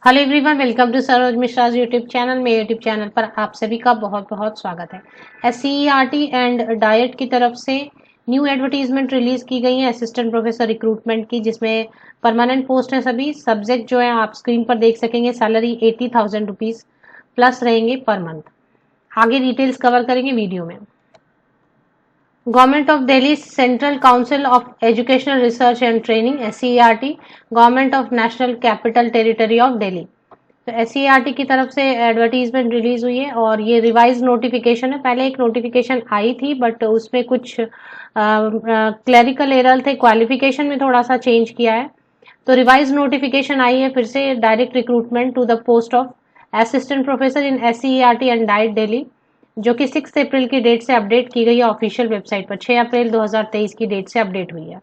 Hello everyone, welcome to Saroj Mishra YouTube channel. मेरे YouTube channel पर आप सभी का बहुत बहुत स्वागत है। एससीईआरटी एंड डाइट की तरफ से न्यू एडवर्टीजमेंट रिलीज की गई है असिस्टेंट प्रोफेसर रिक्रूटमेंट की, जिसमें परमानेंट पोस्ट है। सभी सब्जेक्ट जो है आप स्क्रीन पर देख सकेंगे। सैलरी 80,000 रुपीज प्लस रहेंगे पर मंथ। आगे डिटेल्स कवर करेंगे वीडियो में। Government of Delhi central council of educational research and training SCERT, government of national capital territory of Delhi. तो SCERT की तरफ से एडवर्टीजमेंट रिलीज हुई है और ये रिवाइज नोटिफिकेशन है। पहले एक नोटिफिकेशन आई थी बट उसमें कुछ क्लरिकल एरर थे, क्वालिफिकेशन में थोड़ा सा चेंज किया है। तो रिवाइज नोटिफिकेशन आई है फिर से, direct recruitment to the post of assistant professor in SCERT and DIET Delhi, जो कि 6 अप्रैल की डेट से अपडेट की गई है ऑफिशियल वेबसाइट पर। 6 अप्रैल 2023 की डेट से अपडेट हुई है।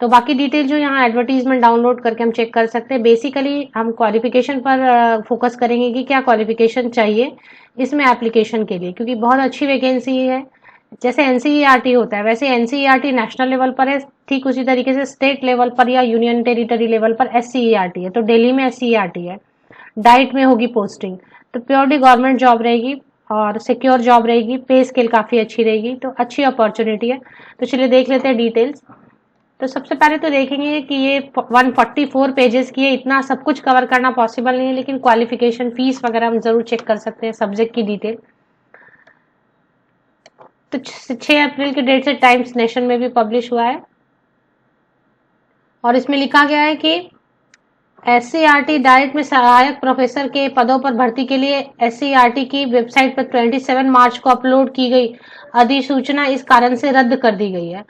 तो बाकी डिटेल जो यहाँ एडवर्टीजमेंट डाउनलोड करके हम चेक कर सकते हैं। बेसिकली हम क्वालिफिकेशन पर फोकस करेंगे कि क्या क्वालिफिकेशन चाहिए इसमें एप्लीकेशन के लिए, क्योंकि बहुत अच्छी वैकेंसी है। जैसे एनसीईआरटी होता है वैसे एनसीईआरटी नेशनल लेवल पर है, ठीक उसी तरीके से स्टेट लेवल पर या यूनियन टेरिटरी लेवल पर एससीईआरटी है। तो दिल्ली में एससीईआरटी है, डाइट में होगी पोस्टिंग। तो प्योरली गवर्नमेंट जॉब रहेगी और सिक्योर जॉब रहेगी, पे स्केल काफी अच्छी रहेगी, तो अच्छी अपॉर्चुनिटी है। तो चलिए देख लेते हैं डिटेल्स। तो सबसे पहले तो देखेंगे कि ये 144 पेजेस की है, इतना सब कुछ कवर करना पॉसिबल नहीं है, लेकिन क्वालिफिकेशन फीस वगैरह हम जरूर चेक कर सकते हैं, सब्जेक्ट की डिटेल। तो 6 अप्रैल की डेट से टाइम्स नेशन में भी पब्लिश हुआ है और इसमें लिखा गया है कि SCERT डाइट में सहायक प्रोफेसर के पदों पर भर्ती के लिए SCERT की वेबसाइट पर 27 मार्च को अपलोड की गई अधिसूचना इस कारण से रद्द कर दी गई है।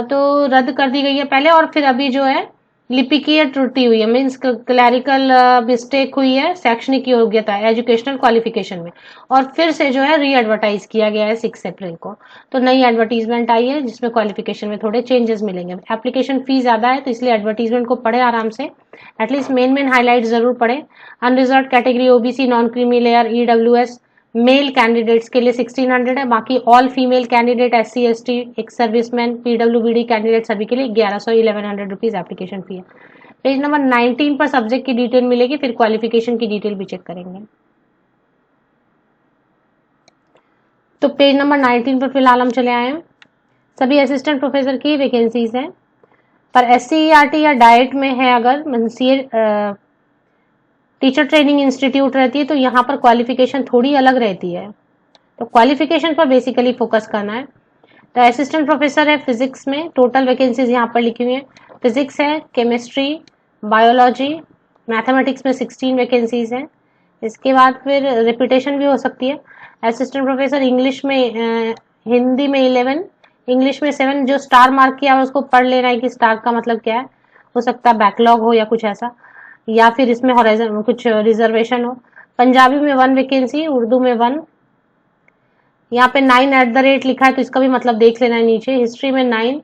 तो रद्द कर दी गई है पहले, और फिर अभी जो है लिपिकीय त्रुटि हुई है, मीन्स क्लैरिकल मिस्टेक हुई है शैक्षणिक योग्यता एजुकेशनल क्वालिफिकेशन में, और फिर से जो है री एडवर्टाइज किया गया है 6 अप्रैल को। तो नई एडवर्टीजमेंट आई है जिसमें क्वालिफिकेशन में थोड़े चेंजेस मिलेंगे। एप्लीकेशन फी ज्यादा है तो इसलिए एडवर्टीजमेंट को पढ़े आराम से, एटलीस्ट मेन हाईलाइट जरूर पढ़े। Unreserved category OBC, non creamy layer, EWS male candidates के लिए 1600 है। बाकी all female candidate, SC ST, ex serviceman, PWBD candidate सभी के लिए 1100 रुपीज एप्लीकेशन फी है। पेज नंबर 19 पर सब्जेक्ट की डिटेल मिलेगी, फिर क्वालिफिकेशन की डिटेल भी चेक करेंगे। तो पेज नंबर 19 पर फिलहाल हम चले आए हैं। सभी असिस्टेंट प्रोफेसर की वैकेंसीज हैं, पर SCERT या डाइट में है अगर टीचर ट्रेनिंग इंस्टीट्यूट रहती है तो यहाँ पर क्वालिफिकेशन थोड़ी अलग रहती है। तो क्वालिफिकेशन पर बेसिकली फोकस करना है। तो असिस्टेंट प्रोफेसर है फिजिक्स में, टोटल वैकेंसीज यहाँ पर लिखी हुई है। फिजिक्स है, केमिस्ट्री, बायोलॉजी, मैथमेटिक्स में 16 वैकेंसीज हैं। इसके बाद फिर रिपीटेशन भी हो सकती है। असिस्टेंट प्रोफेसर इंग्लिश में, हिंदी में 11, इंग्लिश में 7। जो स्टार मार्क किया है उसको पढ़ लेना है कि स्टार का मतलब क्या है, हो सकता है बैकलॉग हो या कुछ ऐसा, या फिर इसमें हॉराइजन कुछ रिजर्वेशन हो। पंजाबी में 1 वैकेंसी, उर्दू में 1। यहाँ पे 9 लिखा है तो इसका भी मतलब देख लेना है नीचे। हिस्ट्री में 9,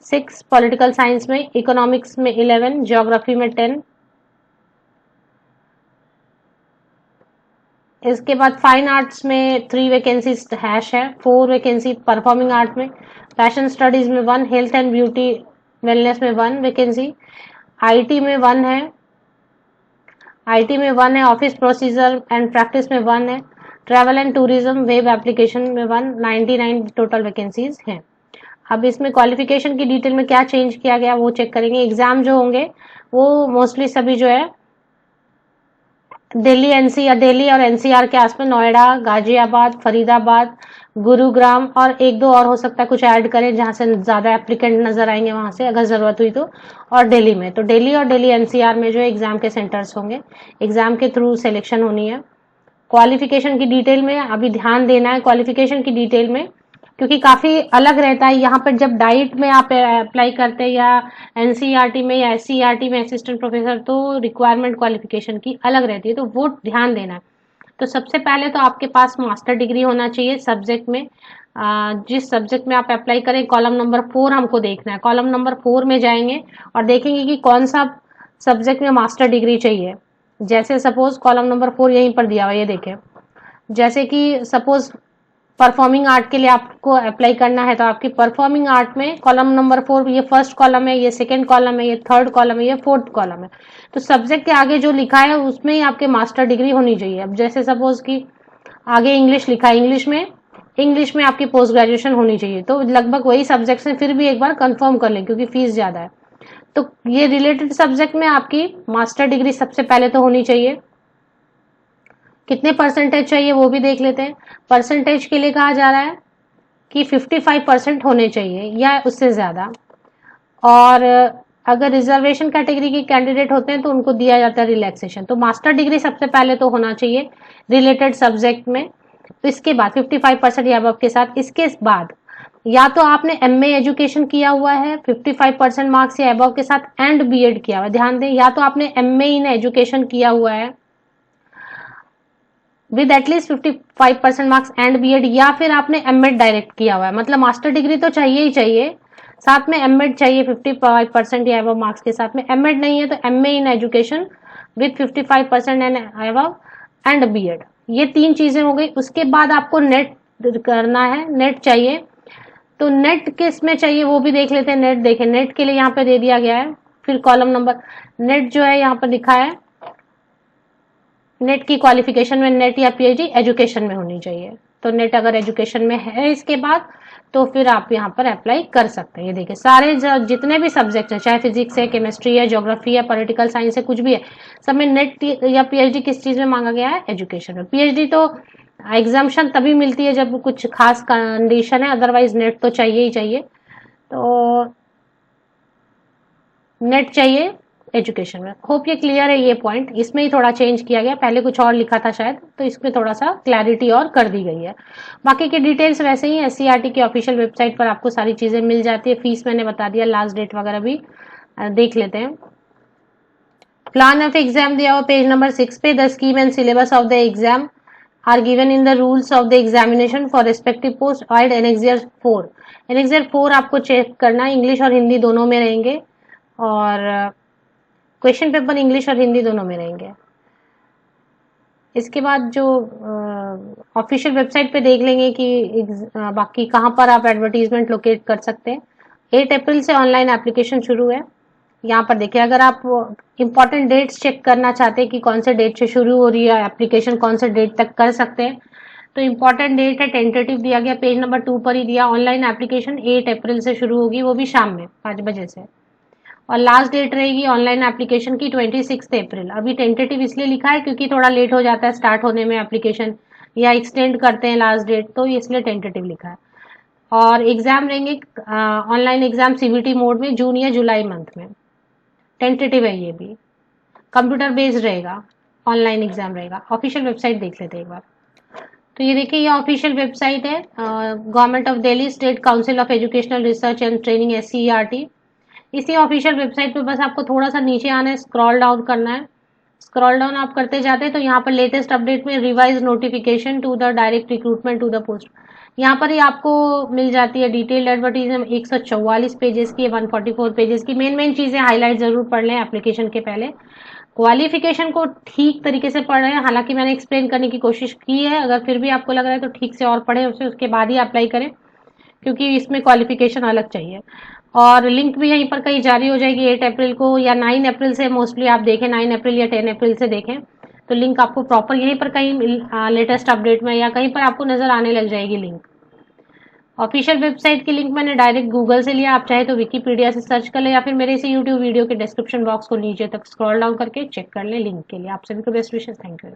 6 पॉलिटिकल साइंस में, इकोनॉमिक्स में 11, ज्योग्राफी में 10। इसके बाद फाइन आर्ट्स में 3 वैकेंसीज हैश है, 4 वैकेंसी परफॉर्मिंग आर्ट में, फैशन स्टडीज में 1, हेल्थ एंड ब्यूटी वेलनेस में 1 वैकेंसी, IT में 1 है, IT में 1 है, ऑफिस प्रोसीजर एंड प्रैक्टिस में 1 है, travel and tourism web application में 1, 99 टोटल वैकेंसीज हैं। अब इसमें क्वालिफिकेशन की डिटेल में क्या चेंज किया गया वो चेक करेंगे। एग्जाम जो होंगे वो मोस्टली सभी जो है दिल्ली और NCR के आसपास, नोएडा, गाजियाबाद, फरीदाबाद, गुरुग्राम और 1-2 और हो सकता है कुछ ऐड करें जहां से ज्यादा एप्लीकेंट नजर आएंगे वहां से अगर जरूरत हुई तो। और दिल्ली में, तो दिल्ली और दिल्ली NCR में जो एग्जाम के सेंटर्स होंगे, एग्जाम के थ्रू सिलेक्शन होनी है। क्वालिफिकेशन की डिटेल में अभी ध्यान देना है, क्वालिफिकेशन की डिटेल में, क्योंकि काफी अलग रहता है। यहाँ पर जब डाइट में आप अप्लाई करते हैं या NCERT में या SCERT में असिस्टेंट प्रोफेसर, तो रिक्वायरमेंट क्वालिफिकेशन की अलग रहती है, तो वो ध्यान देना है। तो सबसे पहले तो आपके पास मास्टर डिग्री होना चाहिए सब्जेक्ट में। जिस सब्जेक्ट में आप अप्लाई करें, कॉलम नंबर 4 हमको देखना है। कॉलम नंबर 4 में जाएंगे और देखेंगे कि कौन सा सब्जेक्ट में मास्टर डिग्री चाहिए। जैसे सपोज कॉलम नंबर 4 यहीं पर दिया हुआ, ये देखें। जैसे कि सपोज परफॉर्मिंग आर्ट के लिए आपको अप्लाई करना है तो आपकी परफॉर्मिंग आर्ट में कॉलम नंबर 4, ये फर्स्ट कॉलम है, ये सेकंड कॉलम है, ये थर्ड कॉलम है, ये फोर्थ कॉलम है। तो सब्जेक्ट के आगे जो लिखा है उसमें ही आपके मास्टर डिग्री होनी चाहिए। अब जैसे सपोज कि आगे इंग्लिश लिखा है, इंग्लिश में आपकी पोस्ट ग्रेजुएशन होनी चाहिए, तो लगभग वही सब्जेक्ट से फिर भी एक बार कंफर्म कर लें क्योंकि फीस ज्यादा है। तो ये रिलेटेड सब्जेक्ट में आपकी मास्टर डिग्री सबसे पहले तो होनी चाहिए। कितने परसेंटेज चाहिए वो भी देख लेते हैं। परसेंटेज के लिए कहा जा रहा है कि 55% होने चाहिए या उससे ज्यादा, और अगर रिजर्वेशन कैटेगरी के कैंडिडेट होते हैं तो उनको दिया जाता है रिलैक्सेशन। तो मास्टर डिग्री सबसे पहले तो होना चाहिए रिलेटेड सब्जेक्ट में। तो इसके बाद 55% या अबव के साथ, इसके बाद या तो आपने एमए एजुकेशन किया हुआ है 55% मार्क्स या अबव के साथ एंड बीएड किया हुआ है, ध्यान दें, या तो आपने एमए इन एजुकेशन किया हुआ है with at least 55% marks and BEd, या फिर आपने एमएड डायरेक्ट किया हुआ है। मतलब मास्टर डिग्री तो चाहिए ही चाहिए, साथ में एमएड चाहिए 55% या अबव मार्क्स के साथ में। एमएड नहीं है तो MA in education with 55% and above and BEd, ये 3 चीजें हो गई। उसके बाद आपको नेट करना है, नेट चाहिए। तो नेट किस में चाहिए वो भी देख लेते हैं। नेट देखें, नेट के लिए यहाँ पे दे दिया गया है, फिर कॉलम नंबर, नेट जो है यहाँ पर लिखा है, नेट की क्वालिफिकेशन में नेट या पीएचडी एजुकेशन में होनी चाहिए। तो नेट अगर एजुकेशन में है इसके बाद तो फिर आप यहाँ पर अप्लाई कर सकते हैं। ये देखिए सारे जितने भी सब्जेक्ट हैं, चाहे फिजिक्स है, केमिस्ट्री है, ज्योग्राफी है, पॉलिटिकल साइंस है, कुछ भी है, सब में नेट या पीएचडी किस चीज में मांगा गया है, एजुकेशन में। पीएचडी तो एग्जाम्शन तभी मिलती है जब कुछ खास कंडीशन है, अदरवाइज नेट तो चाहिए ही चाहिए। तो नेट चाहिए एजुकेशन में। होप ये क्लियर है ये पॉइंट। इसमें ही थोड़ा चेंज किया गया, पहले कुछ और लिखा था शायद, तो इसमें थोड़ा सा क्लैरिटी और कर दी गई है। बाकी की डिटेल्स वैसे ही एससीईआरटी की ऑफिशियल वेबसाइट पर आपको सारी चीजें मिल जाती है। फीस मैंने बता दिया, लास्ट डेट वगैरह भी देख लेते हैं। प्लान ऑफ एग्जाम दिया हुआ पेज नंबर 6 पे। The scheme and syllabus of the exam are given in the rules of the examination for respective post at annexure 4। Annexure 4 आपको चेक करना है, इंग्लिश और हिंदी दोनों में रहेंगे, और क्वेश्चन पेपर इंग्लिश और हिंदी दोनों में रहेंगे। इसके बाद जो ऑफिशियल वेबसाइट पे देख लेंगे कि बाकी कहाँ पर आप एडवर्टीजमेंट लोकेट कर सकते हैं। 8 अप्रैल से ऑनलाइन एप्लीकेशन शुरू है। यहाँ पर देखिए, अगर आप इंपॉर्टेंट डेट्स चेक करना चाहते हैं कि कौन से डेट से शुरू हो रही है एप्लीकेशन, कौन से डेट तक कर सकते हैं, तो इंपॉर्टेंट डेट है, टेंटेटिव दिया गया पेज नंबर 2 पर ही दिया। ऑनलाइन एप्लीकेशन 8 अप्रैल से शुरू होगी, वो भी शाम में 5 बजे से, और लास्ट डेट रहेगी ऑनलाइन एप्लीकेशन की 26 अप्रैल। अभी टेंटेटिव इसलिए लिखा है क्योंकि थोड़ा लेट हो जाता है स्टार्ट होने में एप्लीकेशन, या एक्सटेंड करते हैं लास्ट डेट, तो इसलिए टेंटेटिव लिखा है। और एग्जाम रहेंगे ऑनलाइन एग्जाम सीबीटी मोड में जून या जुलाई मंथ में। टेंटेटिव है ये भी, कंप्यूटर बेस्ड रहेगा, ऑनलाइन एग्जाम रहेगा। ऑफिशियल वेबसाइट देख लेते हैं एक बार। तो ये देखिए, ये ऑफिशियल वेबसाइट है government of Delhi state council of educational research and training SCERT. इसी ऑफिशियल वेबसाइट पे बस आपको थोड़ा सा नीचे आना है, स्क्रॉल डाउन करना है। स्क्रॉल डाउन आप करते जाते हैं तो यहाँ पर लेटेस्ट अपडेट में revise notification to the direct recruitment to the post, यहाँ पर ही आपको मिल जाती है डिटेल्ड एडवर्टीजमेंट 144 पेजेस की, 144 पेजेस की। मेन चीजें हाईलाइट जरूर पढ़ लें एप्लीकेशन के पहले। क्वालिफिकेशन को ठीक तरीके से पढ़ रहे हैं, हालांकि मैंने एक्सप्लेन करने की कोशिश की है, अगर फिर भी आपको लग रहा है तो ठीक से और पढ़े उसे, उसके बाद ही अप्लाई करें, क्योंकि इसमें क्वालिफिकेशन अलग चाहिए। और लिंक भी यहीं पर कहीं जारी हो जाएगी 8 अप्रैल को या 9 अप्रैल से, मोस्टली आप देखें 9 अप्रैल या 10 अप्रैल से देखें, तो लिंक आपको प्रॉपर यहीं पर कहीं लेटेस्ट अपडेट में या कहीं पर आपको नजर आने लग जाएगी लिंक। ऑफिशियल वेबसाइट की लिंक मैंने डायरेक्ट गूगल से लिया, आप चाहे तो विकीपीडिया से सर्च कर ले या फिर मेरे इसी यूट्यूब वीडियो के डिस्क्रिप्शन बॉक्स को नीचे तक स्क्रॉल डाउन करके चेक कर ले लिंक के लिए। आप सभी को बेस्ट विशेष, थैंक यू।